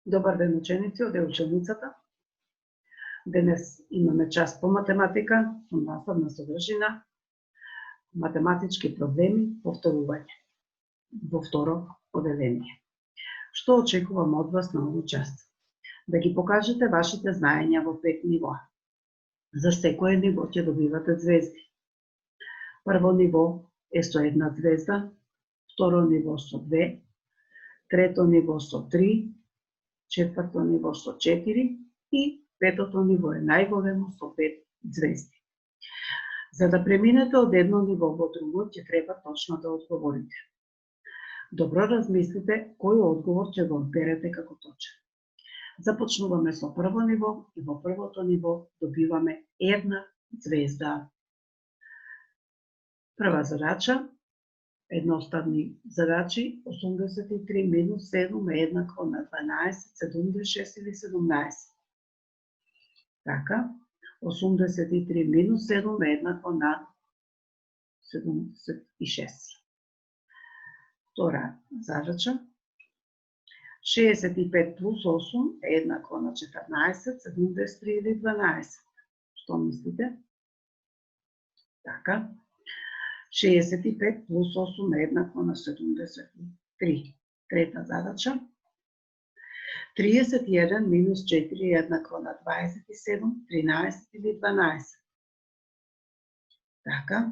Добар ден, ученици, од ученицата. Денес имаме час по математика, со наставна содржина, математички проблеми, повторување во второ поделение. Што очекувам од вас на овој час? Да ги покажете вашите знаења во 5 нивоа. За секое ниво ќе добивате звезди. Прво ниво е со 1 звезда, второ ниво со 2, трето ниво со 3, четврто ниво со 4 и петото ниво е најголемо со 5 звезди. За да преминете од едно ниво во друго, ќе треба точно да одговорите. Добро размислите кој одговор ќе го одберете како точен. Започнуваме со прво ниво и во првото ниво добиваме 1 звезда. Прва задача, едноставни задачи, 83 минус 7 е еднакво на 12, 76 или 17. Така, 83 минус 7 е еднакво на 76. Втора задача, 65 плюс 8 е еднакво на 14, 73 или 12. Што мислите? Така, 65 плюс 8 е еднакво на 73. Трета задача, 31 минус 4 е еднакво на 27, 13 или 12. Така,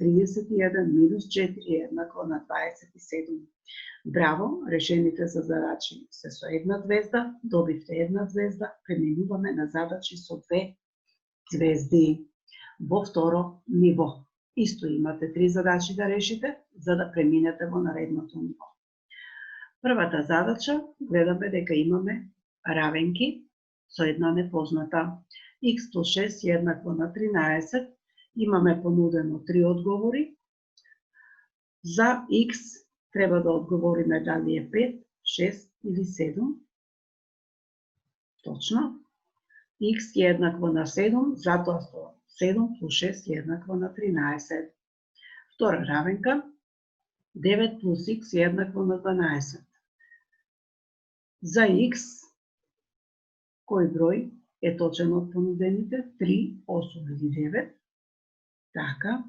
31 минус 4 е еднакво на 27. Браво, решените за задачи се со 1 звезда, добивте 1 звезда, преминуваме на задачи со 2 звезди во второ ниво. Исто имате 3 задачи да решите, за да преминете во наредното ниво. Првата задача, гледаме дека имаме равенки со една непозната. Х плюс 6 е еднакво на 13. Имаме понудено 3 одговори. За х треба да одговориме дали е 5, 6 или 7. Точно. Х е еднакво на 7, затоа што 7 плюс 6 е еднакво на 13. Втора равенка, 9 плюс х е еднакво на 12. За х, кој број е точен од понудените? 3, 8 или 9. Така.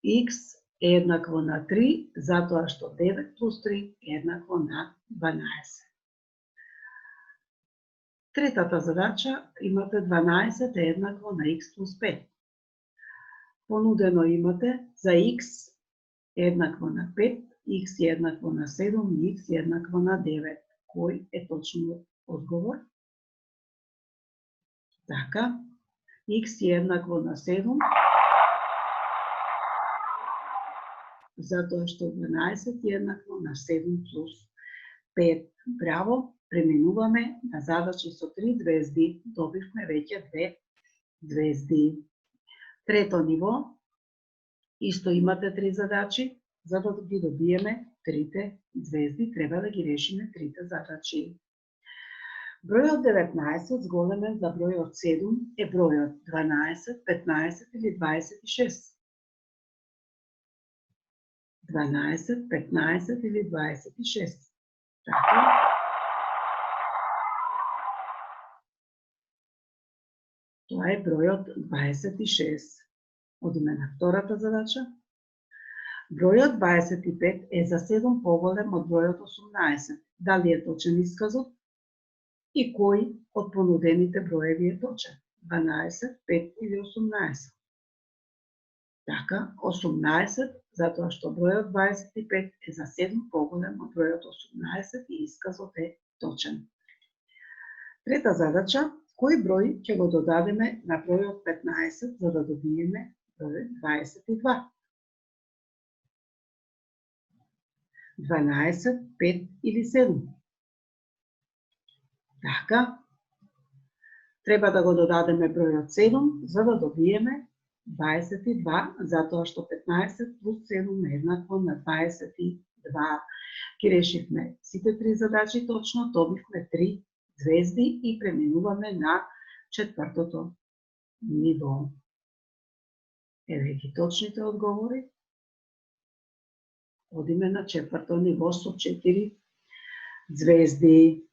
Х е еднакво на 3, затоа што 9 плюс 3 е еднакво на 12. Третата задача, имате 12 е еднакво на х плюс 5. Понудено имате за х е еднакво на 5, х е еднакво на 7 и х е еднакво на 9. Кој е точно одговор? Така, х е еднакво на 7, затоа што 12 е еднакво на 7 плюс 5. Браво, преминуваме на задачи со 3 звезди, добивме веќе 2 звезди. Трето ниво, исто имате 3 задачи, за да ги добиеме 3 звезди, треба да ги решиме 3 задачи. Бројот 19 зголемен за бројот 7 е бројот 12, 15 или 26. 12, 15 или 26. Така. Тоа е бројот 26. Одиме на втората задача. Бројот 25 е за 7 поголем од бројот 18. Дали е точен исказот? И кој од понудените броеви е точен? 12, 5 или 18? Така, 18, затоа што бројот 25 е за 7 поголем од бројот 18 и исказот е точен. Трета задача, кој број ќе го додадеме на бројот 15 за да добиеме бројот 22? 12, 5 или 7? Така, треба да го додадеме бројот 7 за да добиеме 22, затоа што 15 плюс 7 е еднакво на 22. Ги решивме сите 3 задачи точно, добивме 3 звезди и преминуваме на четвртото ниво. Еве ги точните одговори. Одиме на четврто ниво со 4 звезди.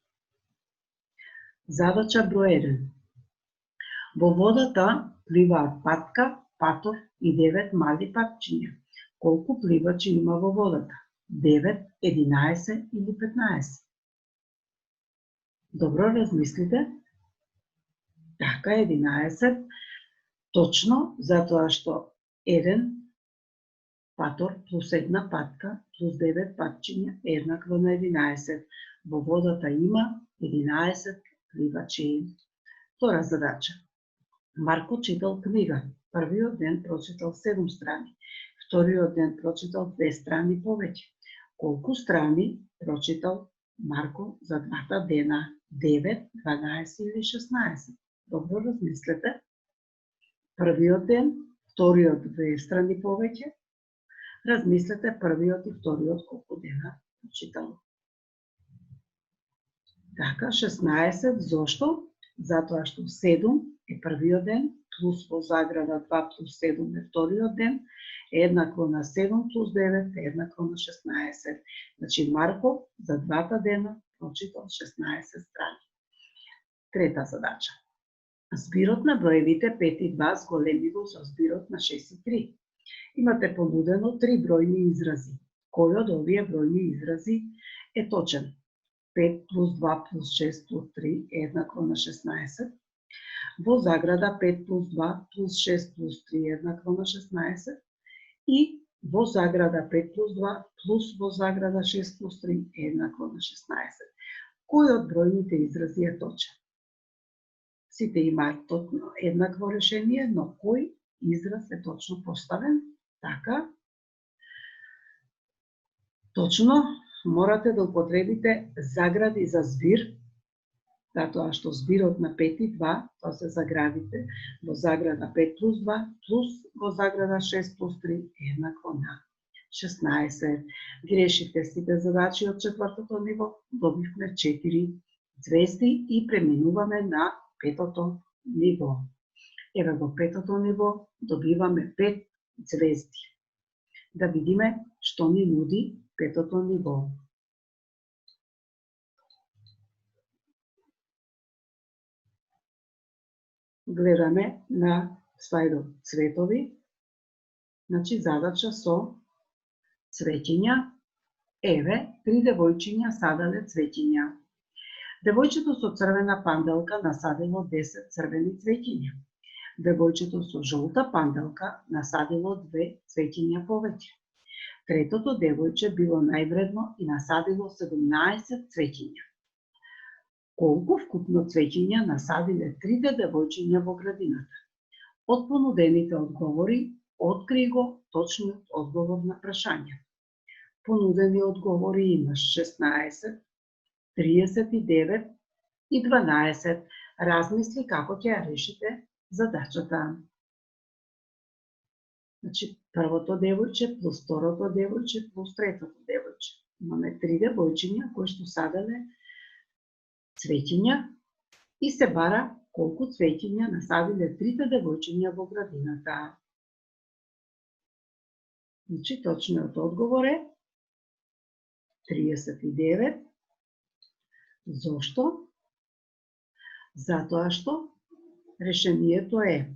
Задача број 1. Во водата пливаат патка, патор и 9 мали патчиња. Колку пливачи има во водата? 9, 11 или 15? Добро размислите. Така, 11. Точно, затоа што 1 патор плюс 1 патка плюс 9 патчиња е еднакво на 11. Во водата има 11 пливачи. Втора задача. Марко читал книга. Првиот ден прочитал 7 страни. Вториот ден прочитал 2 страни повеќе. Колку страни прочитал Марко за двата дена? 9, 12 или 16? Добро размислете. Првиот ден, вториот 2 страни повеќе. Размислете првиот и вториот колку дена прочитал. Така, 16. Зошто? Затоа што 7 е првиот ден, плюс во заграда 2 плюс 7 е вториот ден, е еднакво на 7 плюс 9 е еднакво на 16. Значи Марко за двата дена прочитал 16 страни. Трета задача. Збирот на броевите 5 и 2 зголеми го со збирот на 6 и 3. Имате понудено 3 бројни изрази. Кој од овие бројни изрази е точен? 5 плюс 2 плюс 6 плюс 3 е еднакво на 16. Во заграда 5 плюс 2 плюс 6 плюс 3 е еднакво на 16. И во заграда 5 плюс 2 плюс во заграда 6 плюс 3 е еднакво на 16. Кој од бројните изрази е точен? Сите имаат точно еднакво решение, но кој израз е точно поставен? Така. Точно морате да употребите загради за збир, затоа што збирот на 5 и 2, тоа се заградите во заграда 5 плюс 2 плюс во заграда 6 плюс 3 е еднакво на 16. Грешите сите задачи од четвртото ниво, добивме 4 звезди и преминуваме на петото ниво. Еве во петото ниво добиваме 5 звезди. Да видиме што ни нуди петото ниво. Гледаме на слайдот цветови. Значи задача со цвеќиња. Еве, 3 девојчиња садале цвеќиња. Девојчето со црвена панделка насадило 10 црвени цвеќиња. Девојчето со жолта панделка насадило 2 цвеќиња повеќе. Третото девојче било највредно и насадило 17 цвеќиња. Колку вкупно цвеќиња насадиле трите девојчиња во градината? Од понудените одговори, откри го точниот одговор на прашањето. Понудени одговори имаш 16, 39 и 12. Размисли како ќе ја решите задачата. Значи, првото девојче плюс второто девојче плюс третото девојче. Имаме 3 девојчиња кои што садале цвеќиња и се бара колку цвеќиња насадиле трите девојчиња во градината. Значи, точниот одговор е 39. Зошто? Затоа што решението е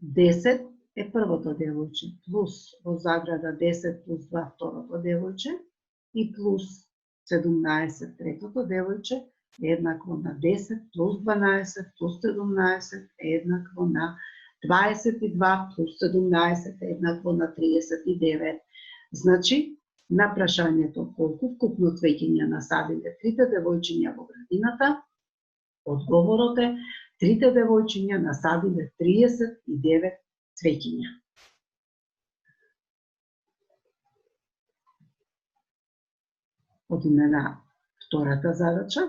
10 е првото девојче, плюс во заграда 10 плюс 2 второто девојче и плюс 17 третото девојче е еднакво на 10 плюс 12 плюс 17 е еднакво на 22 плюс 17 е еднакво на 39. Значи, на прашањето колку вкупно цвеќиња насадиле трите девојчиња во градината, одговорот е трите девојчиња насадиле 39 цвеќиња. Одиме на втората задача.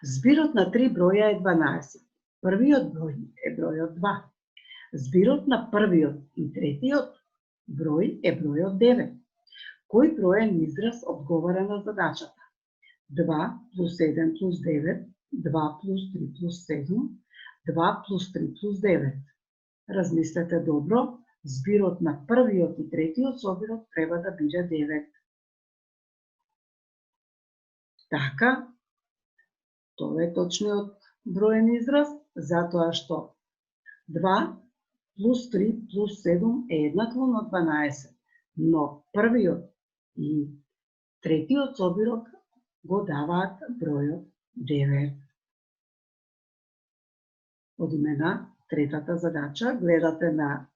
Збирот на 3 броја е 12. Првиот број е бројот 2. Збирот на првиот и третиот број е бројот 9. Кој броен израз одговара на задачата? 2 плюс 7 плюс 9, 2 плюс 3 плюс 7, 2 плюс 3 плюс 9. Размислете добро, Збирот на првиот и третиот собирок треба да биде 9. Така, тоа е точниот броен израз, затоа што 2 плюс 3 плюс 7 е еднакво на 12, но првиот и третиот собирок го даваат бројот 9. Одиме на третата задача. Гледате на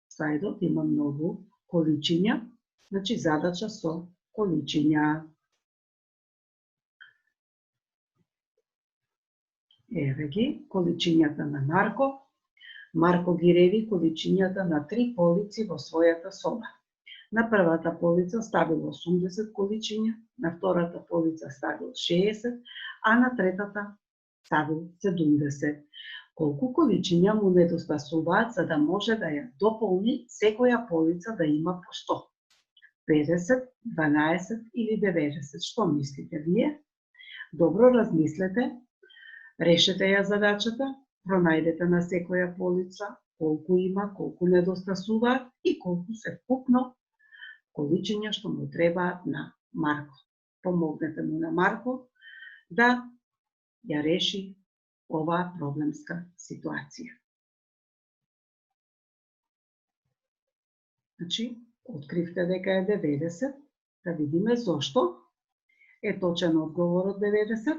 слайдот, има многу количиња, значи задача со количиња. Еве ги количињата на Марко. Марко ги реди количињата на 3 полици во својата соба. На првата полица ставил 80 количиња, на втората полица ставил 60, а на третата ставил 70. Колку количиња му недостасуваат за да може да ја дополни секоја полица да има по 100? 50, 12 или 90? Што мислите вие? Добро размислете, решете ја задачата, пронајдете на секоја полица колку има, колку недостасуваат и колку се вкупно количиња што му требаат на Марко. Помогнете му на Марко да ја реши оваа проблемска ситуација. Значи, откривте дека е 90, да видиме зошто е точен одговорот 90.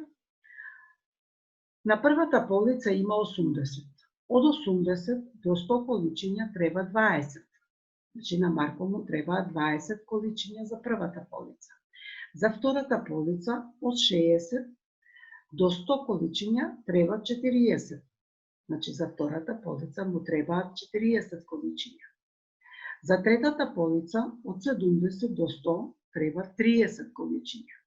На првата полица има 80. Од 80 до 100 количиња треба 20. Значи на Марко му требаат 20 количиња за првата полица. За втората полица од 60 до 100 количиња треба 40. Значи за втората полица му требаат 40 количиња. За третата полица од 70 до 100 треба 30 количиња.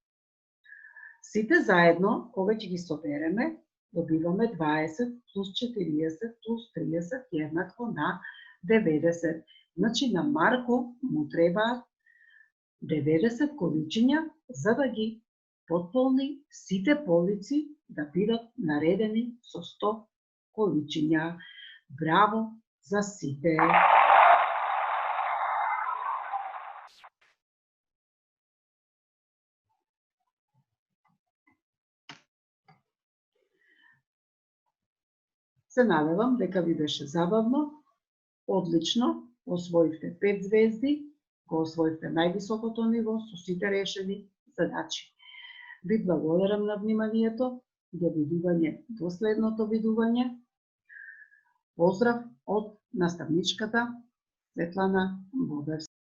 Сите заедно, кога ќе ги собереме, добиваме 20 плюс 40 плюс 30 еднакво на 90. Значи на Марко му требаат 90 количиња за да ги потполни сите полици да бидат наредени со 100 количиња. Браво за сите! Се надевам дека ви беше забавно, одлично, освоивте 5 звезди, го освоивте највисокото ниво со сите решени задачи. Ви благодарам на вниманието, до видување до следното видување. Поздрав од наставничката Светлана Бобевска.